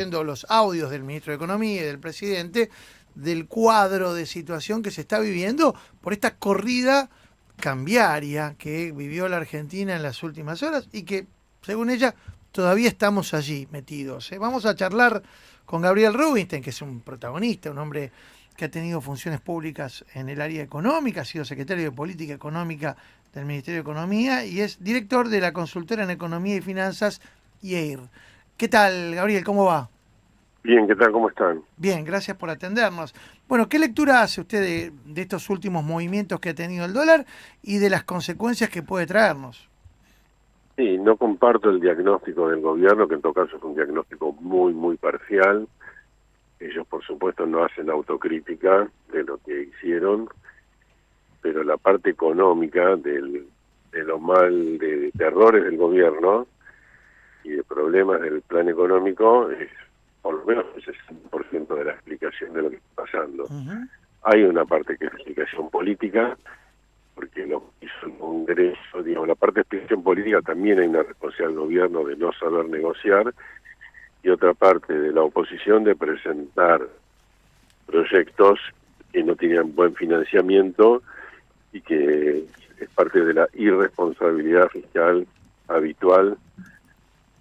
viendo los audios del ministro de Economía y del presidente del cuadro de situación que se está viviendo por esta corrida cambiaria que vivió la Argentina en las últimas horas y que, según ella, todavía estamos allí metidos. Vamos a charlar con Gabriel Rubinstein, que es un protagonista, un hombre que ha tenido funciones públicas en el área económica, ha sido secretario de Política Económica del Ministerio de Economía y es director de la consultora en Economía y Finanzas, IEIR. ¿Qué tal, Gabriel? ¿Cómo va? Bien, ¿qué tal? ¿Cómo están? Bien, gracias por atendernos. Bueno, ¿qué lectura hace usted de estos últimos movimientos que ha tenido el dólar y de las consecuencias que puede traernos? Sí, no comparto el diagnóstico del gobierno, que en todo caso es un diagnóstico muy parcial. Ellos, por supuesto, no hacen autocrítica de lo que hicieron, pero la parte económica de errores del gobierno y de problemas del plan económico es por lo menos el 60% de la explicación de lo que está pasando. Hay una parte que es explicación política, porque lo hizo el Congreso, digamos, la parte de explicación política también hay una responsabilidad del gobierno de no saber negociar, y otra parte de la oposición de presentar proyectos que no tenían buen financiamiento y que es parte de la irresponsabilidad fiscal habitual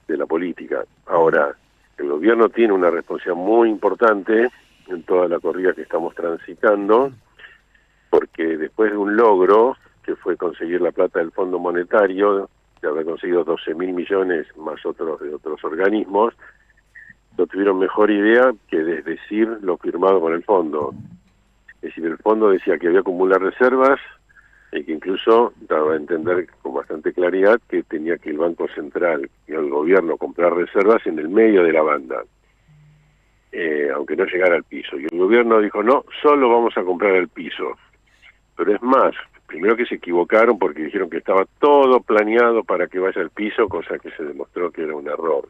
de la política. Ahora, el gobierno tiene una responsabilidad muy importante en toda la corrida que estamos transitando, porque después de un logro, que fue conseguir la plata del Fondo Monetario, de haber conseguido 12.000 millones más otros de otros organismos, no tuvieron mejor idea que desdecir lo firmado con el fondo. Es decir, el fondo decía que había que acumular reservas y que incluso daba a entender con bastante claridad que tenía que el Banco Central y el gobierno comprar reservas en el medio de la banda, aunque no llegara al piso. Y el gobierno dijo, no, solo vamos a comprar el piso. Pero es más, primero que se equivocaron porque dijeron que estaba todo planeado para que vaya al piso, cosa que se demostró que era un error.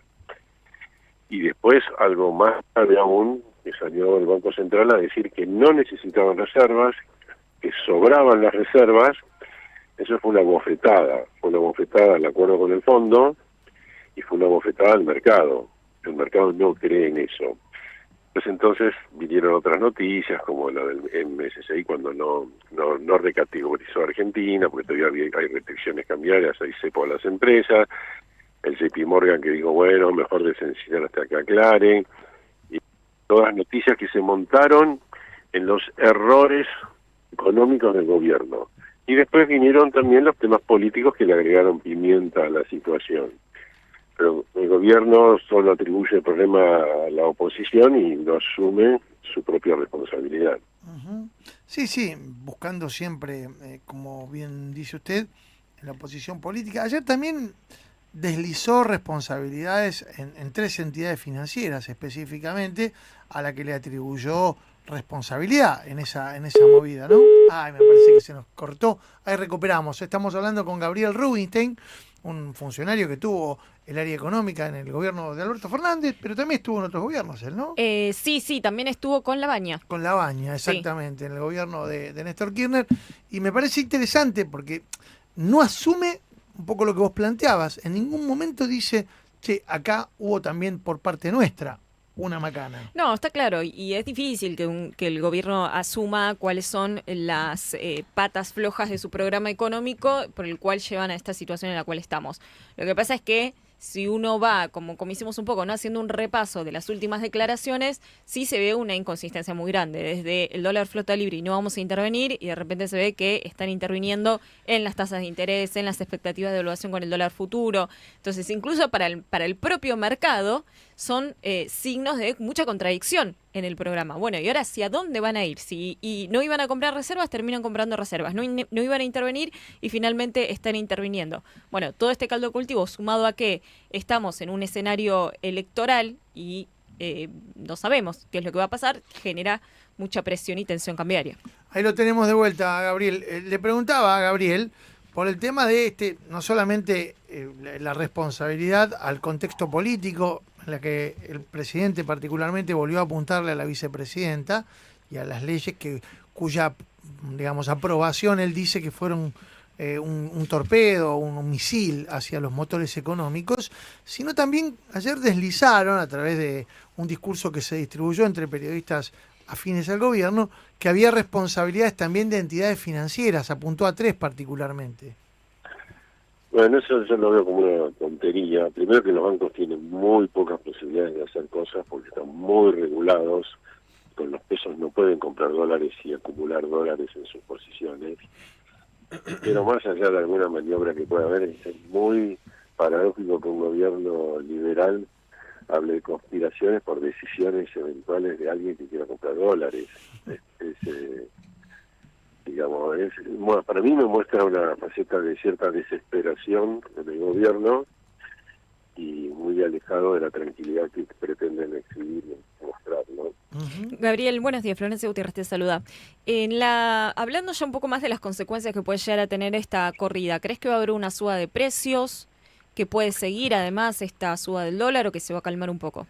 Y después, algo más grave aún, que salió el Banco Central a decir que no necesitaban reservas, que sobraban las reservas. Eso fue una bofetada al acuerdo con el fondo y fue una bofetada al mercado. El mercado no cree en eso. Pues entonces vinieron otras noticias, como la del MSCI, cuando no recategorizó a Argentina, porque todavía hay restricciones cambiarias, hay cepo a las empresas, el JP Morgan que dijo, bueno, mejor desensinar hasta que aclaren, y todas noticias que se montaron en los errores económicos del gobierno. Y después vinieron también los temas políticos que le agregaron pimienta a la situación. Pero el gobierno solo atribuye el problema a la oposición y no asume su propia responsabilidad. Sí, buscando siempre, como bien dice usted, en la oposición política. Ayer también deslizó responsabilidades en tres entidades financieras específicamente, a la que le atribuyó responsabilidad en esa movida, ¿no? Ay, me parece que se nos cortó. Ahí recuperamos. Estamos hablando con Gabriel Rubinstein, un funcionario que tuvo el área económica en el gobierno de Alberto Fernández, pero también estuvo en otros gobiernos él, ¿no? Sí, también estuvo con Labaña. Con Labaña, exactamente, sí. En el gobierno de Néstor Kirchner. Y me parece interesante porque no asume un poco lo que vos planteabas. En ningún momento dice, che, acá hubo también por parte nuestra una macana. No, está claro, y es difícil que el gobierno asuma cuáles son las patas flojas de su programa económico por el cual llevan a esta situación en la cual estamos. Lo que pasa es que si uno va, como hicimos un poco, ¿no?, haciendo un repaso de las últimas declaraciones, sí se ve una inconsistencia muy grande. Desde el dólar flota libre y no vamos a intervenir, y de repente se ve que están interviniendo en las tasas de interés, en las expectativas de evaluación con el dólar futuro. Entonces, incluso para el propio mercado, son signos de mucha contradicción en el programa. Bueno, ¿y ahora hacia dónde van a ir? Y no iban a comprar reservas, terminan comprando reservas. No iban a intervenir y finalmente están interviniendo. Bueno, todo este caldo de cultivo, sumado a que estamos en un escenario electoral y no sabemos qué es lo que va a pasar, genera mucha presión y tensión cambiaria. Ahí lo tenemos de vuelta, Gabriel. Le preguntaba a Gabriel por el tema de no solamente la responsabilidad al contexto político, en la que el presidente particularmente volvió a apuntarle a la vicepresidenta y a las leyes cuya, digamos, aprobación él dice que fueron un torpedo, un misil hacia los motores económicos, sino también ayer deslizaron a través de un discurso que se distribuyó entre periodistas afines al gobierno, que había responsabilidades también de entidades financieras, apuntó a 3 particularmente. Bueno, eso yo lo veo como una tontería. Primero que los bancos tienen muy pocas posibilidades de hacer cosas porque están muy regulados. Con los pesos no pueden comprar dólares y acumular dólares en sus posiciones. Pero más allá de alguna maniobra que pueda haber, es muy paradójico que un gobierno liberal hable de conspiraciones por decisiones eventuales de alguien que quiera comprar dólares. Bueno, para mí me muestra una faceta de cierta desesperación del gobierno y muy alejado de la tranquilidad que pretenden exhibir y mostrar, ¿no? Gabriel, buenos días. Florencia Gutiérrez te saluda. Hablando ya un poco más de las consecuencias que puede llegar a tener esta corrida, ¿crees que va a haber una suba de precios, que puede seguir además esta suba del dólar o que se va a calmar un poco?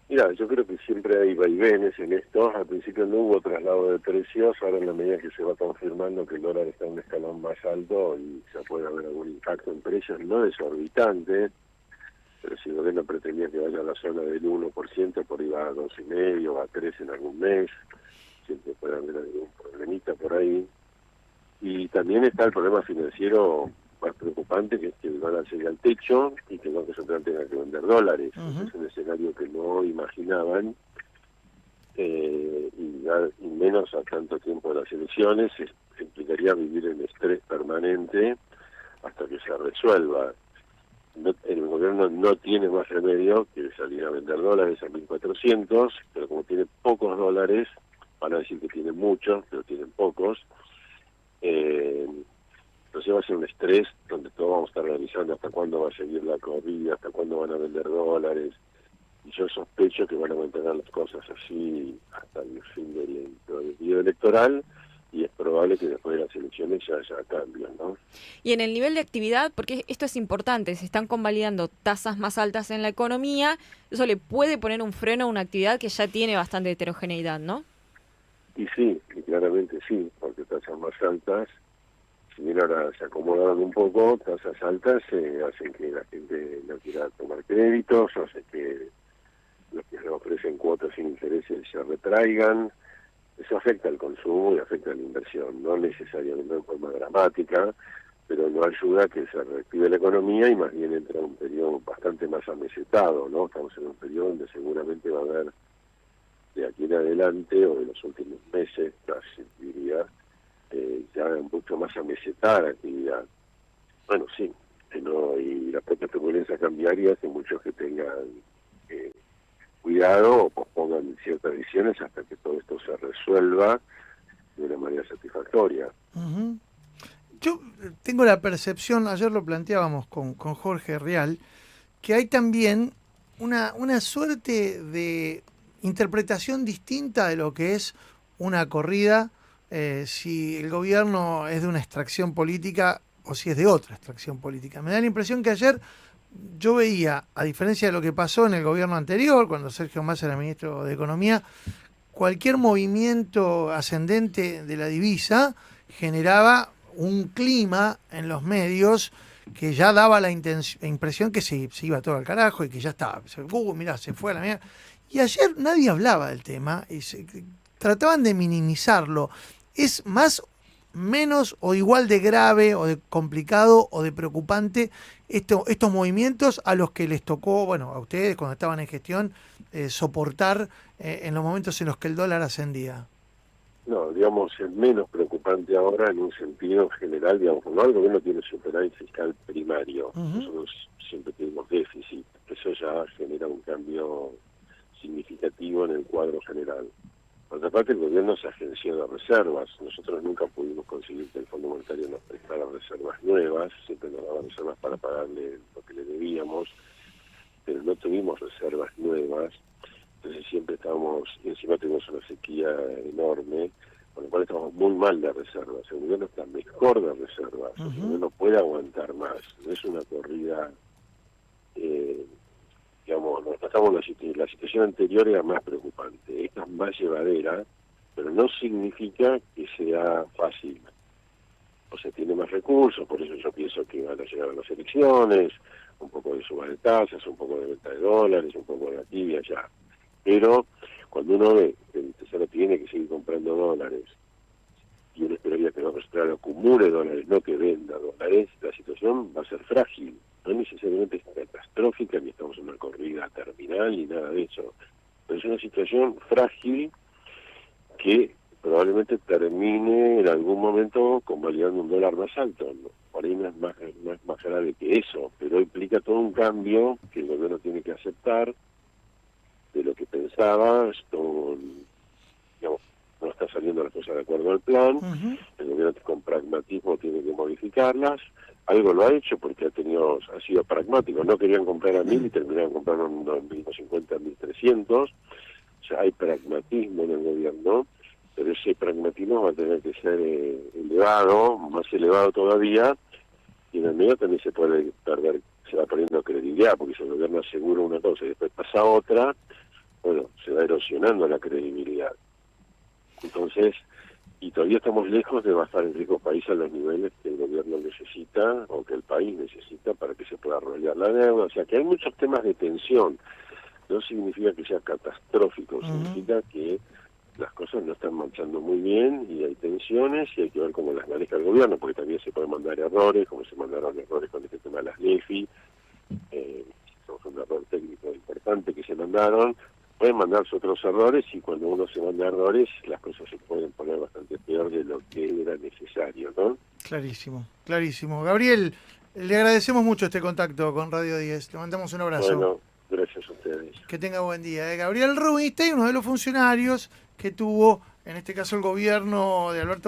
Mira, yo creo que siempre hay vaivenes en esto. Al principio no hubo traslado de precios, ahora en la medida que se va confirmando que el dólar está en un escalón más alto y se puede haber algún impacto en precios, no desorbitante, pero si el gobierno pretendía que vaya a la zona del 1%, por ahí va a 2,5, va a 3 en algún mes, siempre puede haber algún problemita por ahí. Y también está el problema financiero más preocupante, que es que el dólar llegue al techo y que el Banco Central tenga que vender dólares. Es un escenario que no imaginaban, y menos a tanto tiempo de las elecciones. Implicaría vivir en estrés permanente hasta que se resuelva. El gobierno no tiene más remedio que salir a vender dólares a 1.400, pero como tiene pocos dólares, van a decir que tienen muchos, pero tienen pocos. Entonces va a ser un estrés donde todos vamos a estar realizando hasta cuándo va a seguir la corrida, hasta cuándo van a vender dólares. Y yo sospecho que van a mantener las cosas así hasta el fin del periodo electoral, y es probable que después de las elecciones ya haya cambios, ¿no? Y en el nivel de actividad, porque esto es importante, se están convalidando tasas más altas en la economía, eso le puede poner un freno a una actividad que ya tiene bastante heterogeneidad, ¿no? Y sí, y claramente sí, porque tasas más altas, si bien ahora se acomodaron un poco, tasas altas hacen que la gente no quiera tomar créditos, hacen que los que le ofrecen cuotas sin intereses se retraigan. Eso afecta al consumo y afecta a la inversión, no necesariamente de forma dramática, pero no ayuda a que se reactive la economía y más bien entra en un periodo bastante más amesetado, ¿no? Estamos en un periodo donde seguramente va a haber, de aquí en adelante, o de los últimos meses, casi diría, ya mucho más amesetada la actividad. Bueno, sí, y la propia turbulencia cambiaria hace muchos que tengan cuidado o pospongan ciertas decisiones hasta que todo esto se resuelva de una manera satisfactoria. Yo tengo la percepción, ayer lo planteábamos con Jorge Real, que hay también una suerte de interpretación distinta de lo que es una corrida, si el gobierno es de una extracción política o si es de otra extracción política. Me da la impresión que ayer yo veía, a diferencia de lo que pasó en el gobierno anterior, cuando Sergio Massa era ministro de Economía, cualquier movimiento ascendente de la divisa generaba un clima en los medios que ya daba la impresión que se iba todo al carajo y que ya estaba. Mirá, se fue a la mierda. Y ayer nadie hablaba del tema y trataban de minimizarlo. ¿Es más, menos o igual de grave o de complicado o de preocupante estos movimientos a los que les tocó, bueno, a ustedes cuando estaban en gestión, soportar en los momentos en los que el dólar ascendía? No, digamos, es menos preocupante ahora en un sentido general, digamos, no, el gobierno tiene superávit fiscal primario, nosotros siempre tenemos déficit, eso ya genera un cambio significativo en el cuadro general. Por otra parte, el gobierno se agenció de reservas. Nosotros nunca pudimos conseguir que el Fondo Monetario nos prestara reservas nuevas, siempre nos daba reservas para pagarle lo que le debíamos, pero no tuvimos reservas nuevas, entonces siempre estábamos, y encima tuvimos una sequía enorme, con lo cual estábamos muy mal de reservas. El gobierno está mejor de reservas, el gobierno puede aguantar más, no es una corrida, digamos, la situación anterior era más preocupante, esta es más llevadera, pero no significa que sea fácil. O sea, tiene más recursos, por eso yo pienso que van a llegar a las elecciones, un poco de suba de tasas, un poco de venta de dólares, un poco de aquí y allá. Pero cuando uno ve que el Tesoro tiene que seguir comprando dólares, y uno esperaría que el Banco Central acumule dólares, no que venda dólares, la situación va a ser frágil. No necesariamente es catastrófica, ni estamos en una corrida terminal, ni nada de eso. Pero es una situación frágil que probablemente termine en algún momento convalidando un dólar más alto, ¿no? Por ahí no es más grave que eso, pero implica todo un cambio que el gobierno tiene que aceptar de lo que pensaba. Esto, digamos, no está saliendo las cosas de acuerdo al plan. El gobierno con pragmatismo tiene que modificarlas. Algo lo ha hecho porque ha sido pragmático. No querían comprar a 1.000 y terminaron comprando a 1.250, 1.300. O sea, hay pragmatismo en el gobierno, pero ese pragmatismo va a tener que ser elevado, más elevado todavía, y en el medio también se puede perder, se va perdiendo credibilidad, porque si el gobierno asegura una cosa y después pasa otra, bueno, se va erosionando la credibilidad. Entonces, y todavía estamos lejos de bajar el riesgo país a los niveles que el gobierno necesita o que el país necesita para que se pueda arrollar la deuda. O sea que hay muchos temas de tensión. No significa que sea catastrófico, significa que las cosas no están marchando muy bien y hay tensiones y hay que ver cómo las maneja el gobierno, porque también se pueden mandar errores, como se mandaron errores con este tema de las NEFI, fue un error técnico importante que se mandaron. Pueden mandarse otros errores y cuando uno se manda errores las cosas se pueden poner bastante peor de lo que era necesario, ¿no? Clarísimo, clarísimo. Gabriel, le agradecemos mucho este contacto con Radio 10. Le mandamos un abrazo. Bueno, gracias a ustedes. Que tenga buen día. Gabriel Rubinstein, uno de los funcionarios que tuvo, en este caso el gobierno de Alberto